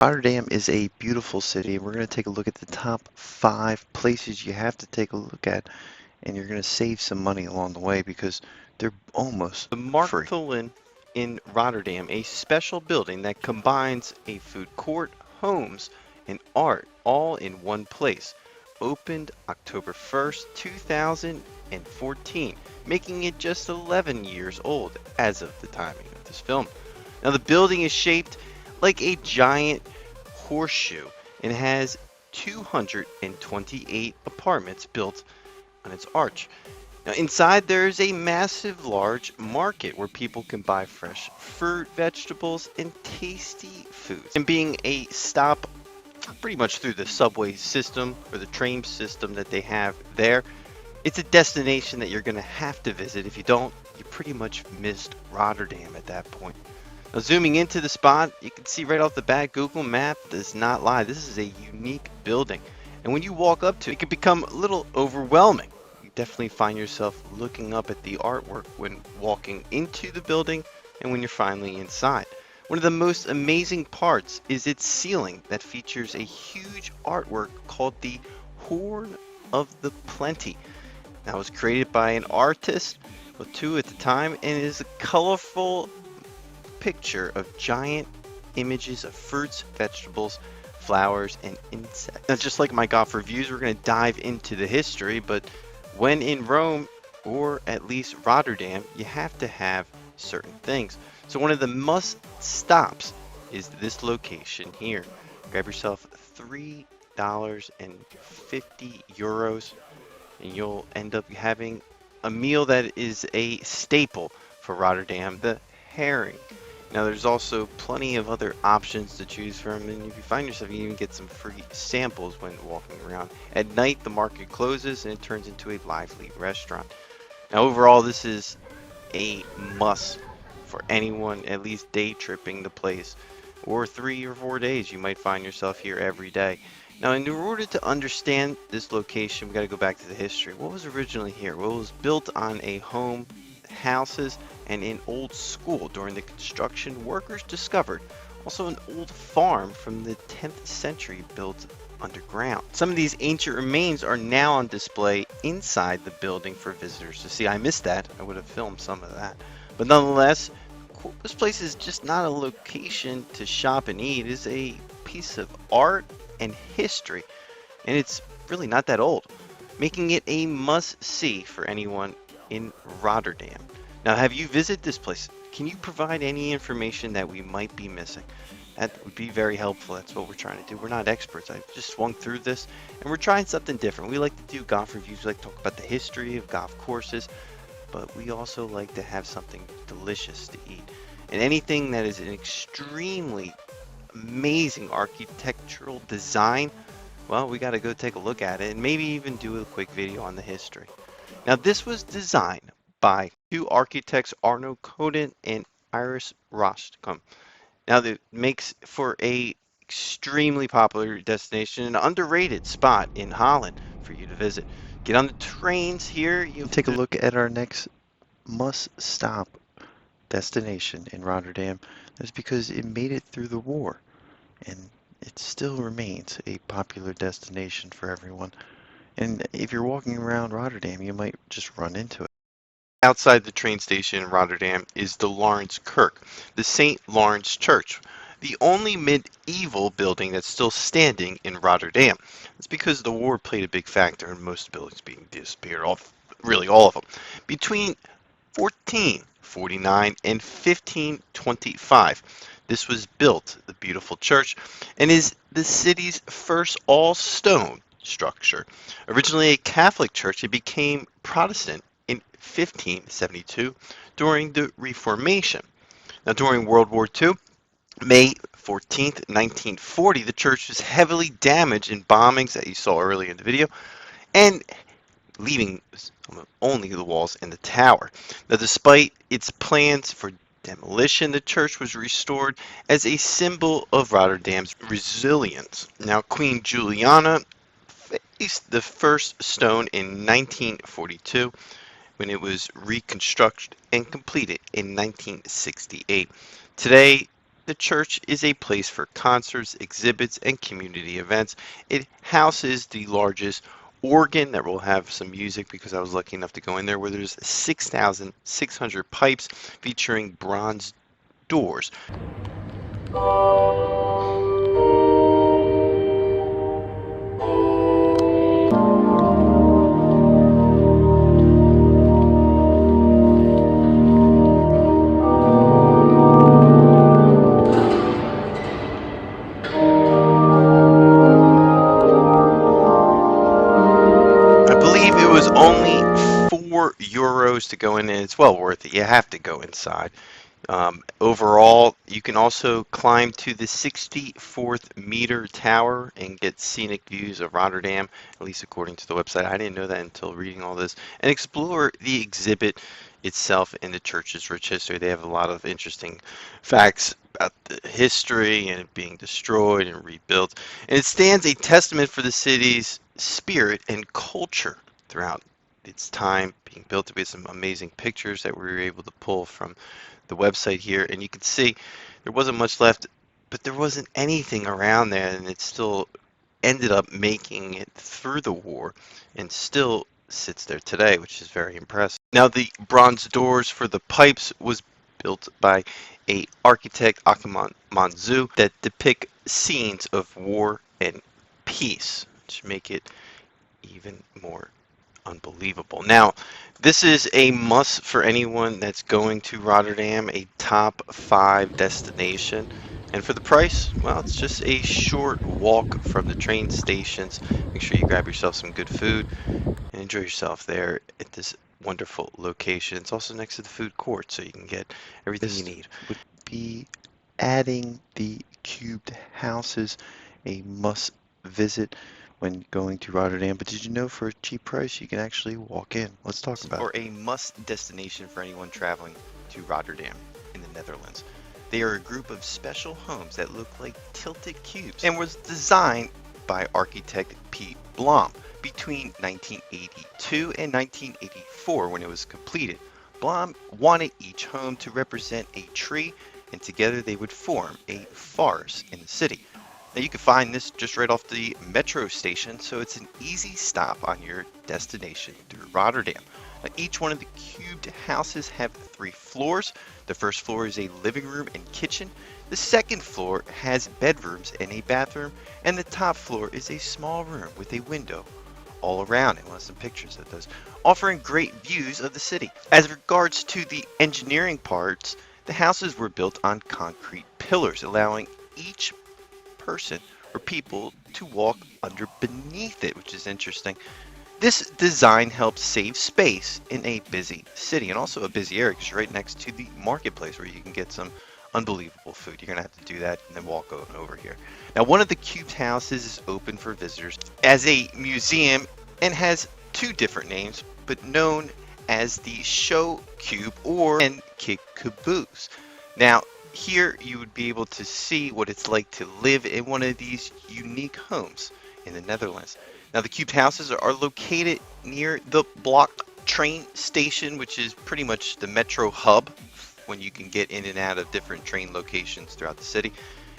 Rotterdam is a beautiful city. We're going to take a look at the top 5 places you have to take a look at, and you're going to save some money along the way because they're almost The free. Markthal in Rotterdam, a special building that combines a food court, homes, and art all in one place. Opened October 1st, 2014, making it just 11 years old as of the timing of this film. Now, the building is shaped like a giant horseshoe and has 228 apartments built on its arch. Now, inside there is a massive, large market where people can buy fresh fruit, vegetables, and tasty foods. And being a stop pretty much through the subway system or the train system that they have there, it's a destination that you're going to have to visit. If you don't, you pretty much missed Rotterdam at that point. Now, zooming into the spot, you can see right off the bat, Google Map does not lie. This is a unique building. And when you walk up to it, it can become a little overwhelming. You definitely find yourself looking up at the artwork when walking into the building and when you're finally inside. One of the most amazing parts is its ceiling that features a huge artwork called the Horn of the Plenty. That was created by an artist, well, two at the time, and is a colorful picture of giant images of fruits, vegetables, flowers, and insects. Now, just like my golf reviews, we're going to dive into the history, but when in Rome, or at least Rotterdam, you have to have certain things. So one of the must stops is this location here. Grab yourself €3.50 and you'll end up having a meal that is a staple for Rotterdam, the herring. Now there's also plenty of other options to choose from, and if you find yourself, you can even get some free samples when walking around. At night, the market closes and it turns into a lively restaurant. Now overall, this is a must for anyone at least day tripping the place, or 3 or 4 days. You might find yourself here every day. Now, in order to understand this location, we got to go back to the history. What was originally here? Well, it was built on a home, houses, and an old school. During the construction, workers discovered also an old farm from the 10th century built underground. Some of these ancient remains are now on display inside the building for visitors to see. I missed that. I would have filmed some of that. But nonetheless, this place is just not a location to shop and eat. It is a piece of art and history, and it's really not that old, making it a must-see for anyone in Rotterdam. Now, have you visited this place? Can you provide any information that we might be missing? That would be very helpful. That's what we're trying to do. We're not experts. I just swung through this, and we're trying something different. We like to do golf reviews. We like to talk about the history of golf courses, but we also like to have something delicious to eat. And anything that is an extremely amazing architectural design, well, we got to go take a look at it and maybe even do a quick video on the history. Now, this was designed by two architects, Arno Coden and Iris Rostcom. Now, that makes for a extremely popular destination, an underrated spot in Holland for you to visit. Get on the trains here. You Take a look at our next must-stop destination in Rotterdam. That's because it made it through the war, and it still remains a popular destination for everyone. And if you're walking around Rotterdam, you might just run into it. Outside the train station in Rotterdam is the Laurenskerk, the St. Lawrence Church, the only medieval building that's still standing in Rotterdam. It's because the war played a big factor in most buildings being disappeared, really all of them. Between 1449 and 1525, this was built, the beautiful church, and is the city's first all-stone structure. Originally a Catholic church, it became Protestant in 1572 during the Reformation. Now, during World War II, May 14th, 1940, the church was heavily damaged in bombings that you saw earlier in the video, and leaving only the walls and the tower. Now, despite its plans for demolition, the church was restored as a symbol of Rotterdam's resilience. Now, Queen Juliana faced the first stone in 1942 when it was reconstructed and completed in 1968. Today, the church is a place for concerts, exhibits, and community events. It houses the largest organ that will have some music, because I was lucky enough to go in there, where there's 6,600 pipes featuring bronze doors. I believe it was only €4 to go in, and it's well worth it. You have to go inside. Overall, you can also climb to the 64th meter tower and get scenic views of Rotterdam, at least according to the website. I didn't know that until reading all this. And explore the exhibit itself in the church's rich history. They have a lot of interesting facts about the history and it being destroyed and rebuilt. And it stands a testament for the city's spirit and culture throughout its time being built. We have some amazing pictures that we were able to pull from the website here, and you can see there wasn't much left, but there wasn't anything around there, and it still ended up making it through the war and still sits there today, which is very impressive. Now, the bronze doors for the pipes was built by a architect, Manzu, that depict scenes of war and peace, which make it even more unbelievable. Now, this is a must for anyone that's going to Rotterdam, a top 5 destination. And for the price, well, it's just a short walk from the train stations. Make sure you grab yourself some good food and enjoy yourself there at this wonderful location. It's also next to the food court, so you can get everything you need. Would be adding the cubed houses a must visit when going to Rotterdam. But did you know for a cheap price you can actually walk in? Let's talk about Or it. a must destination for anyone traveling to Rotterdam in the Netherlands. They are a group of special homes that look like tilted cubes and was designed by architect P. Blom between 1982 and 1984 when it was completed. Blom wanted each home to represent a tree, and together they would form a forest in the city. Now you can find this just right off the metro station, so it's an easy stop on your destination through Rotterdam. Now, each one of the cubed houses have 3 floors. The first floor is a living room and kitchen. The second floor has bedrooms and a bathroom, and the top floor is a small room with a window all around it. We'll have some pictures of those, offering great views of the city. As regards to the engineering parts, the houses were built on concrete pillars, allowing each person or people to walk under beneath it, which is interesting. This design helps save space in a busy city and also a busy area because you're right next to the marketplace where you can get some unbelievable food. You're gonna have to do that and then walk on over here. Now, one of the cubed houses is open for visitors as a museum and has 2 different names, but known as the Show Cube or and Kick Caboose. Now, here you would be able to see what it's like to live in one of these unique homes in the Netherlands. Now, the cubed houses are located near the block train station, which is pretty much the metro hub when you can get in and out of different train locations throughout the city.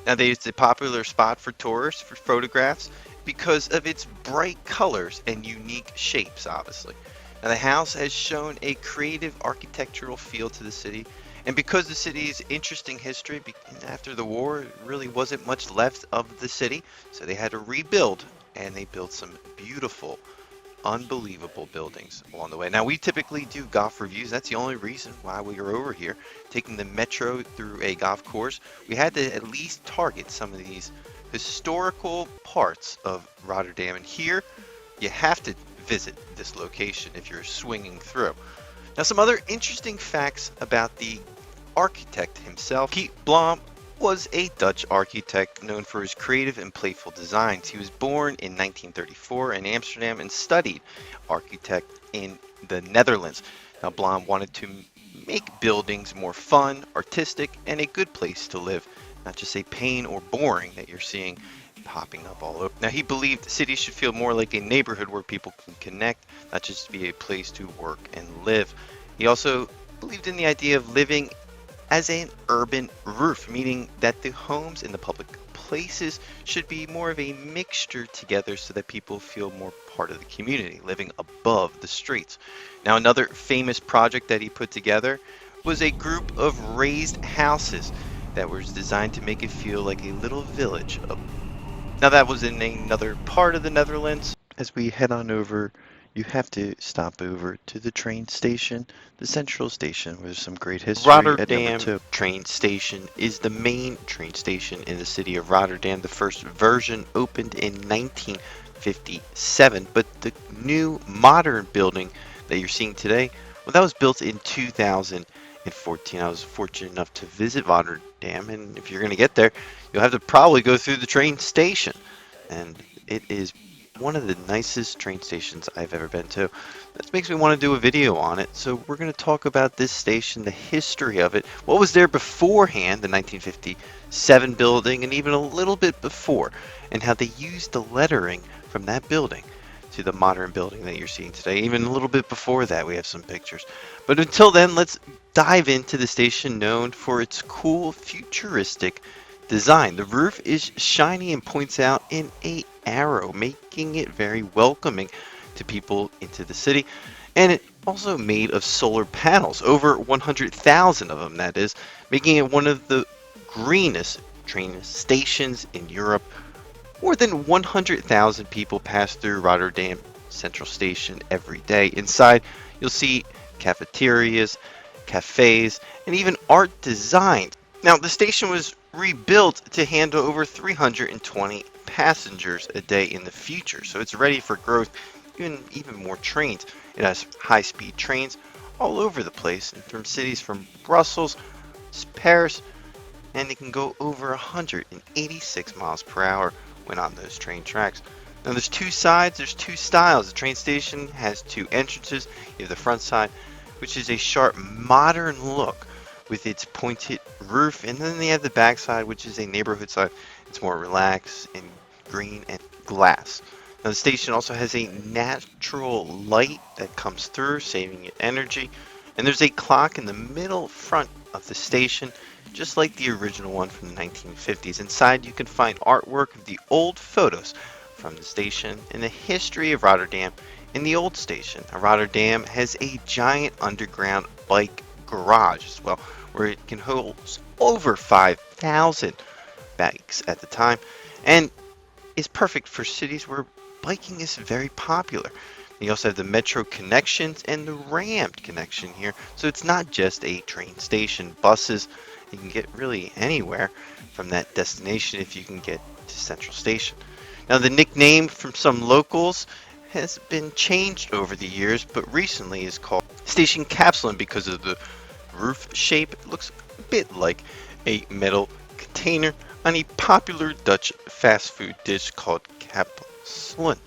Now, it's a popular spot for tourists for photographs because of its bright colors and unique shapes, obviously. Now, the house has shown a creative architectural feel to the city, and because the city's interesting history, after the war, it really wasn't much left of the city, so they had to rebuild, and they built some beautiful, unbelievable buildings along the way. Now, we typically do golf reviews. That's the only reason why we are over here, taking the metro through a golf course. We had to at least target some of these historical parts of Rotterdam, and here you have to visit this location if you're swinging through. Now, some other interesting facts about the architect himself. Piet Blom was a Dutch architect known for his creative and playful designs. He was born in 1934 in Amsterdam and studied architect in the Netherlands. Now, Blom wanted to make buildings more fun, artistic, and a good place to live, not just a pain or boring that you're seeing popping up all over. Now, he believed cities should feel more like a neighborhood where people can connect, not just be a place to work and live. He also believed in the idea of living as an urban roof, meaning that the homes and the public places should be more of a mixture together so that people feel more part of the community, living above the streets. Now, another famous project that he put together was a group of raised houses that was designed to make it feel like a little village. Now, that was in another part of the Netherlands. As we head on over, you have to stop over to the train station, the central station, with some great history at number Rotterdam 2. train station is the main train station in the city of Rotterdam. The first version opened in 1957, but the new modern building that you're seeing today, well, that was built in 2014. I was fortunate enough to visit Rotterdam, and if you're going to get there, you'll have to probably go through the train station. And it is one of the nicest train stations I've ever been to. That makes me want to do a video on it. So we're going to talk about this station, the history of it, what was there beforehand, the 1957 building, and even a little bit before, and how they used the lettering from that building to the modern building that you're seeing today. Even a little bit before that, we have some pictures. But until then, let's dive into the station known for its cool, futuristic design. The roof is shiny and points out in a arrow, making it very welcoming to people into the city. And it also made of solar panels, over 100,000 of them, that is, making it one of the greenest train stations in Europe. More than 100,000 people pass through Rotterdam Central Station every day. Inside, you'll see cafeterias, cafes, and even art design. Now, the station was rebuilt to handle over 320 passengers a day in the future, so it's ready for growth, even more trains. It has high-speed trains all over the place, and from cities from Brussels, Paris, and it can go over 186 miles per hour when on those train tracks. Now, there's two sides, there's two styles. The train station has two entrances. You have the front side, which is a sharp, modern look with its pointed roof, and then they have the back side, which is a neighborhood side. It's more relaxed and green and glass. Now, the station also has a natural light that comes through, saving it energy. And there's a clock in the middle front of the station, just like the original one from the 1950s. Inside, you can find artwork of the old photos from the station and the history of Rotterdam in the old station. Now, Rotterdam has a giant underground bike garage as well, where it can hold over 5,000 bikes at the time, and is perfect for cities where biking is very popular. You also have the metro connections and the rammed connection here, so it's not just a train station. Buses, you can get really anywhere from that destination if you can get to Central Station. Now, the nickname from some locals has been changed over the years, but recently is called Station Capsule because of the roof shape. It looks a bit like a metal container on a popular Dutch fast food dish called kapsalon.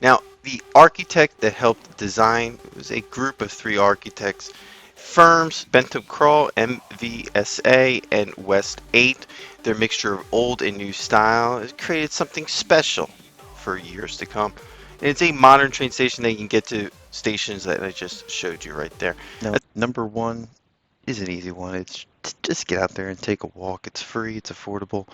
Now, the architect that helped design was a group of three architects firms, Bentham Kroll, MVSA, and West 8. Their mixture of old and new style has created something special for years to come. And it's a modern train station that you can get to stations that I just showed you right there. Now, number 1 is an easy one. It's just get out there and take a walk. It's free, it's affordable.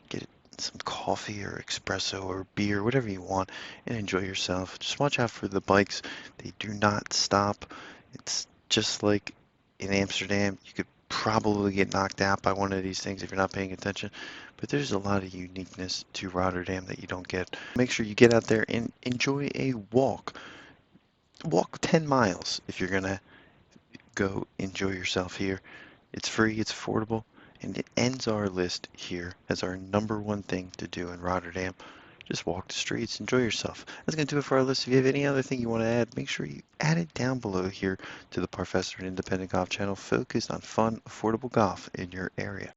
Get some coffee or espresso or beer, whatever you want, and enjoy yourself. Just watch out for the bikes. They do not stop. It's just like in Amsterdam. You could probably get knocked out by one of these things if you're not paying attention. But there's a lot of uniqueness to Rotterdam that you don't get. Make sure you get out there and enjoy a walk. Walk 10 miles if you're going to go enjoy yourself here. It's free, it's affordable, and it ends our list here as our number 1 thing to do in Rotterdam. Just walk the streets, enjoy yourself. That's going to do it for our list. If you have any other thing you want to add, make sure you add it down below here to the Professor and Independent Golf channel focused on fun, affordable golf in your area.